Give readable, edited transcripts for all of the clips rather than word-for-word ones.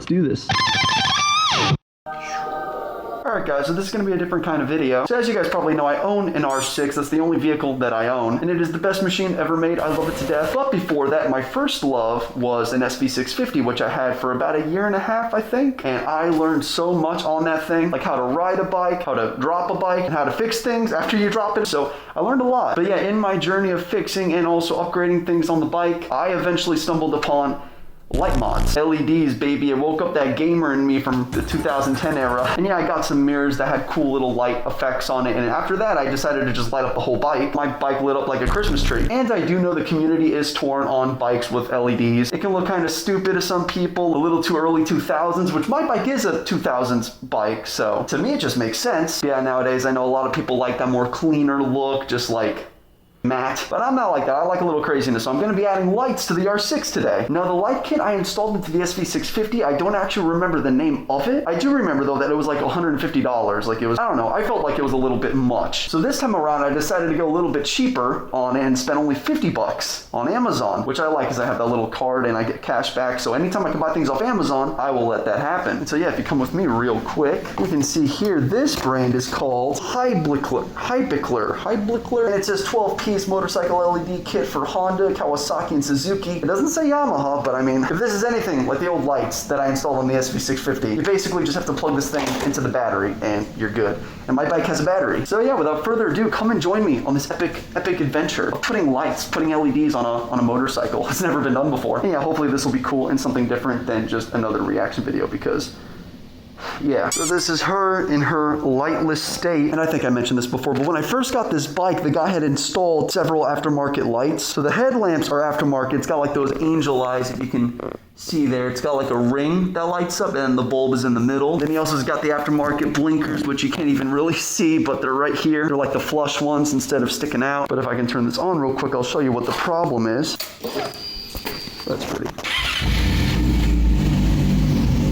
let's do this. Alright guys, so this is going to be a different kind of video. So as you guys probably know, I own an R6. That's the only vehicle that I own. And it is the best machine ever made. I love it to death. But before that, my first love was an SV650, which I had for about a year and a half, I think. And I learned so much on that thing. Like how to ride a bike, how to drop a bike, and how to fix things after you drop it. So I learned a lot. But yeah, in my journey of fixing and also upgrading things on the bike, I eventually stumbled upon light mods. LEDs, baby. I woke up that gamer in me from the 2010 era. And yeah, I got some mirrors that had cool little light effects on it. And after that, I decided to just light up the whole bike. My bike lit up like a Christmas tree. And I do know the community is torn on bikes with LEDs. It can look kind of stupid to some people, a little too early 2000s, which my bike is a 2000s bike. So to me, it just makes sense. Yeah, nowadays, I know a lot of people like that more cleaner look, just like matte, but I'm not like that. I like a little craziness, so I'm going to be adding lights to the R6 today. Now, the light kit I installed into the SV650, I don't actually remember the name of it. I do remember, though, that it was like $150. Like, it was, I don't know, I felt like it was a little bit much. So this time around, I decided to go a little bit cheaper on it and spend only 50 bucks on Amazon, which I like because I have that little card and I get cash back. So anytime I can buy things off Amazon, I will let that happen. And so yeah, if you come with me real quick, you can see here, this brand is called Hyblickler, and it says 12-piece motorcycle LED kit for Honda, Kawasaki, and Suzuki. It doesn't say Yamaha, but I mean, if this is anything like the old lights that I installed on the SV650, you basically just have to plug this thing into the battery and you're good. And my bike has a battery. So yeah, without further ado, come and join me on this epic adventure of putting LEDs on a motorcycle. It's never been done before. And yeah, hopefully this will be cool and something different than just another reaction video, because yeah, so this is her in her lightless state. And I think I mentioned this before, but when I first got this bike, the guy had installed several aftermarket lights. So the headlamps are aftermarket. It's got like those angel eyes, if you can see there. It's got like a ring that lights up and the bulb is in the middle. Then he also has got the aftermarket blinkers, which you can't even really see, but they're right here. They're like the flush ones instead of sticking out. But if I can turn this on real quick, I'll show you what the problem is. That's pretty.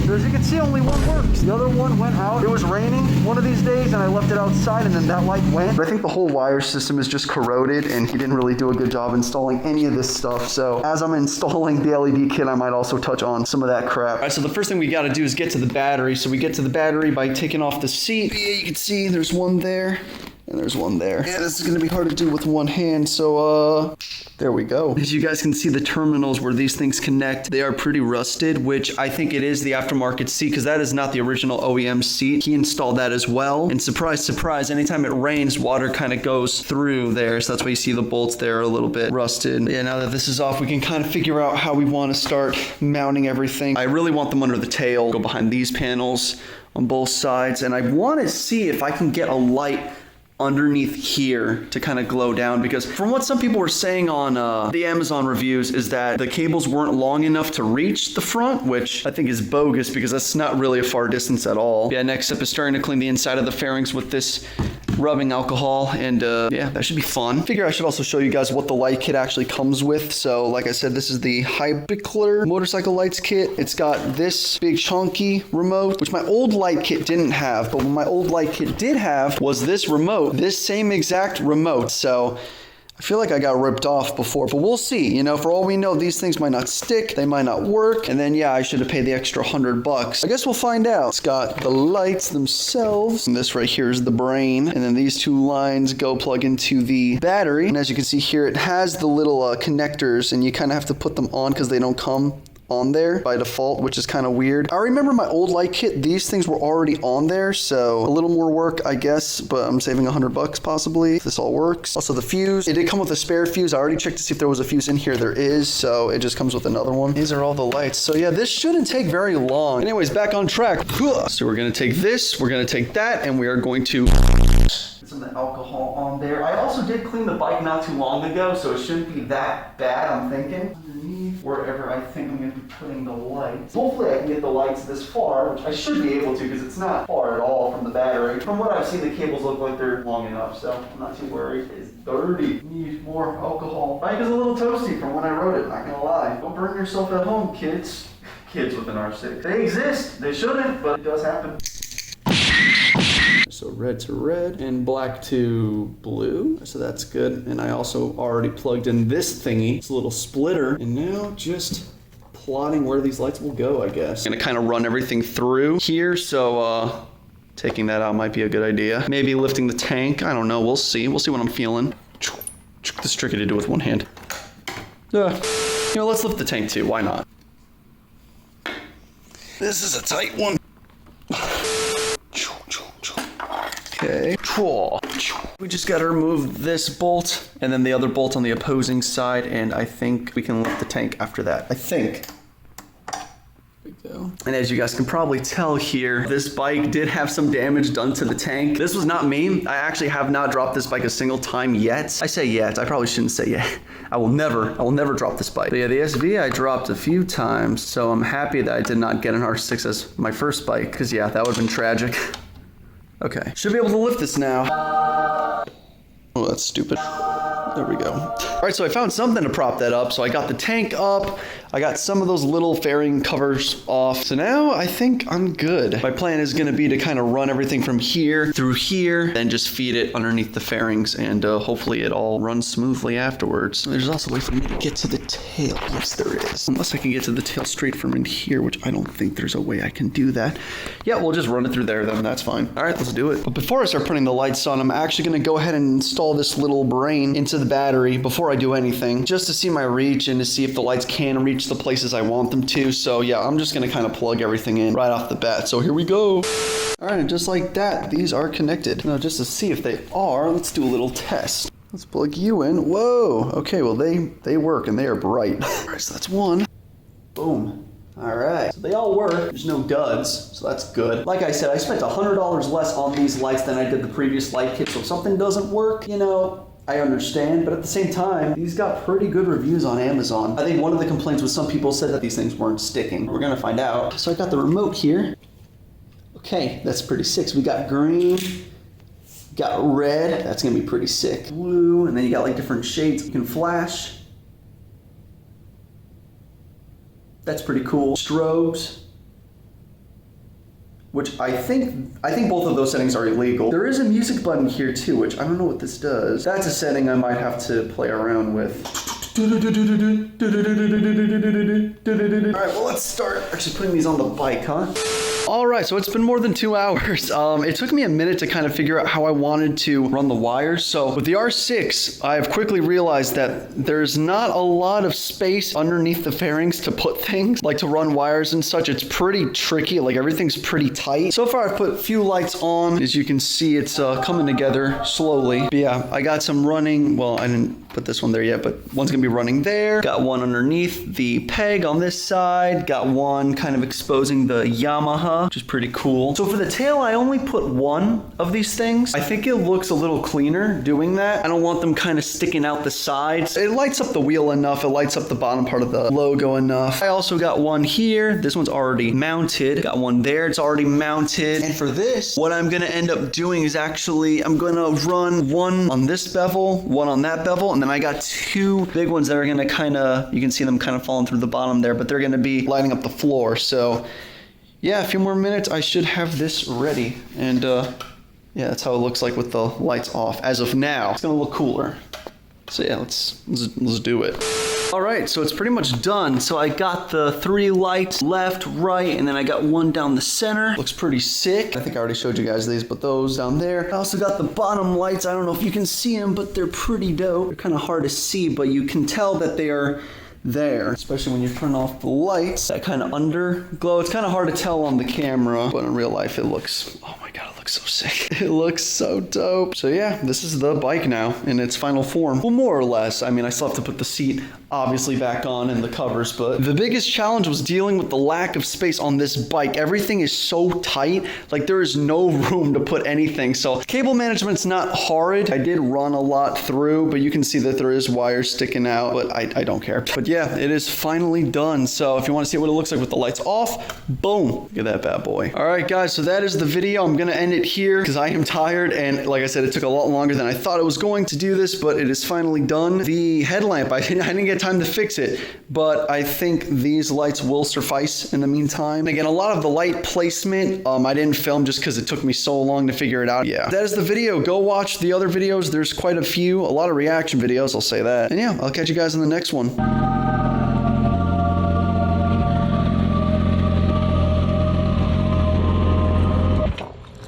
As you can see, only one works. The other one went out. It was raining one of these days and I left it outside and then that light went. But I think the whole wire system is just corroded and he didn't really do a good job installing any of this stuff. So as I'm installing the LED kit, I might also touch on some of that crap. All right, so the first thing we got to do is get to the battery. So we get to the battery by taking off the seat. Yeah, you can see there's one there. And there's one there. Yeah, this is going to be hard to do with one hand, so there we go. As you guys can see, the terminals where these things connect, they are pretty rusted, which I think it is the aftermarket seat, because that is not the original OEM seat. He installed that as well. And surprise, surprise, anytime it rains, water kind of goes through there, so that's why you see the bolts there are a little bit rusted. Yeah, now that this is off, we can kind of figure out how we want to start mounting everything. I really want them under the tail, go behind these panels on both sides, and I want to see if I can get a light underneath here to kind of glow down, because from what some people were saying on the Amazon reviews is that the cables weren't long enough to reach the front, which I think is bogus because that's not really a far distance at all. Yeah, next up is starting to clean the inside of the fairings with this rubbing alcohol, and yeah, that should be fun. Figure I should also show you guys what the light kit actually comes with. So like I said, this is the Hyblickler motorcycle lights kit. It's got this big chunky remote, which my old light kit didn't have, but what my old light kit did have was this remote, this same exact remote. So I feel like I got ripped off before, but we'll see. You know, for all we know, these things might not stick, they might not work, and then yeah, I should have paid the extra $100. I guess we'll find out. It's got the lights themselves, and this right here is the brain, and then these two lines go plug into the battery, and as you can see here, it has the little connectors, and you kind of have to put them on because they don't come on there by default, which is kind of weird. I remember my old light kit, these things were already on there, so a little more work, I guess, but I'm saving $100 possibly if this all works. Also the fuse, it did come with a spare fuse. I already checked to see if there was a fuse in here. There is, so it just comes with another one. These are all the lights. So yeah, this shouldn't take very long. Anyways, back on track. So we're gonna take this, we're gonna take that, and we are going to some of the alcohol on there. I also did clean the bike not too long ago, so it shouldn't be that bad, I'm thinking. Underneath wherever I think I'm going to be putting the lights. Hopefully I can get the lights this far, which I should be able to because it's not far at all from the battery. From what I've seen, the cables look like they're long enough, so I'm not too worried. It's dirty. Need more alcohol. Bike is a little toasty from when I rode it, not gonna lie. Don't burn yourself at home, kids. Kids with an R6. They exist. They shouldn't, but it does happen. So red to red and black to blue. So that's good. And I also already plugged in this thingy. It's a little splitter. And now just plotting where these lights will go, I guess. I'm gonna kind of run everything through here, so taking that out might be a good idea. Maybe lifting the tank, I don't know, we'll see. We'll see what I'm feeling. This is tricky to do with one hand. You know, let's lift the tank too, why not? This is a tight one. Okay. We just gotta remove this bolt and then the other bolt on the opposing side, and I think we can lift the tank after that. I think. And as you guys can probably tell here, this bike did have some damage done to the tank. This was not me. I actually have not dropped this bike a single time yet. I say yet, I probably shouldn't say yet. I will never drop this bike. But yeah, the SV I dropped a few times, so I'm happy that I did not get an R6 as my first bike, because yeah, that would have been tragic. Okay, should be able to lift this now. Oh, that's stupid. There we go. All right, so I found something to prop that up. So I got the tank up. I got some of those little fairing covers off. So now I think I'm good. My plan is gonna be to kind of run everything from here through here, then just feed it underneath the fairings, and hopefully it all runs smoothly afterwards. There's also a way for me to get to the tail. Yes, there is. Unless I can get to the tail straight from in here, which I don't think there's a way I can do that. Yeah, we'll just run it through there then, that's fine. All right, let's do it. But before I start putting the lights on, I'm actually gonna go ahead and install this little brain into the battery before I do anything, just to see my reach and to see if the lights can reach the places I want them to. So yeah, I'm just gonna kind of plug everything in right off the bat. So here we go. All right, and just like that, these are connected. Now just to see if they are, let's do a little test. Let's plug you in. Whoa, okay, well they work and they are bright. All right, so that's one. Boom. All right, so they all work. There's no duds, so that's good. Like I said, I spent $100 less on these lights than I did the previous light kit, so if something doesn't work, you know, I understand, but at the same time, these got pretty good reviews on Amazon. I think one of the complaints was some people said that these things weren't sticking. We're gonna find out. So I got the remote here. Okay, that's pretty sick. So we got green, got red, that's gonna be pretty sick. Blue, and then you got like different shades you can flash. That's pretty cool. Strobes, which I think both of those settings are illegal. There is a music button here too, which I don't know what this does. That's a setting I might have to play around with. All right, well, let's start actually putting these on the bike, huh? All right, so it's been more than 2 hours. It took me a minute to kind of figure out how I wanted to run the wires. So with the R6, I've quickly realized that there's not a lot of space underneath the fairings to put things, like to run wires and such. It's pretty tricky, like everything's pretty tight. So far I've put a few lights on. As you can see, it's coming together slowly. But yeah, I got some running. Well, I didn't put this one there yet, but one's gonna be running there. Got one underneath the peg on this side. Got one kind of exposing the Yamaha, which is pretty cool. So for the tail, I only put one of these things. I think it looks a little cleaner doing that. I don't want them kind of sticking out the sides. It lights up the wheel enough. It lights up the bottom part of the logo enough. I also got one here. This one's already mounted. Got one there. It's already mounted. And for this, what I'm gonna end up doing is actually, I'm gonna run one on this bevel, one on that bevel, and then I got two big ones that are gonna kind of, you can see them kind of falling through the bottom there, but they're gonna be lighting up the floor. So yeah, a few more minutes, I should have this ready. And yeah, that's how it looks like with the lights off. As of now, it's gonna look cooler. So yeah, let's do it. All right, so it's pretty much done. So I got the 3 lights left, right, and then I got one down the center. Looks pretty sick. I think I already showed you guys these, but those down there. I also got the bottom lights. I don't know if you can see them, but they're pretty dope. They're kind of hard to see, but you can tell that they are there, especially when you turn off the lights. That kind of underglow. It's kind of hard to tell on the camera, but in real life it looks, oh my god, it looks so sick. It looks so dope. So yeah, this is the bike now in its final form. Well, more or less. I mean, I still have to put the seat obviously back on and the covers, but the biggest challenge was dealing with the lack of space on this bike. Everything is so tight, like there is no room to put anything. So cable management's not hard. I did run a lot through, but you can see that there is wires sticking out, but I don't care. But yeah, it is finally done. So if you want to see what it looks like with the lights off, boom, look at that bad boy. All right, guys, so that is the video. I'm gonna end it here because I am tired, and like I said, it took a lot longer than I thought it was going to do this, but it is finally done. The headlamp, I didn't get time to fix it, but I think these lights will suffice in the meantime. And again, a lot of the light placement, I didn't film just because it took me so long to figure it out. Yeah, that is the video. Go watch the other videos. There's quite a few, a lot of reaction videos, I'll say that. And yeah, I'll catch you guys in the next one.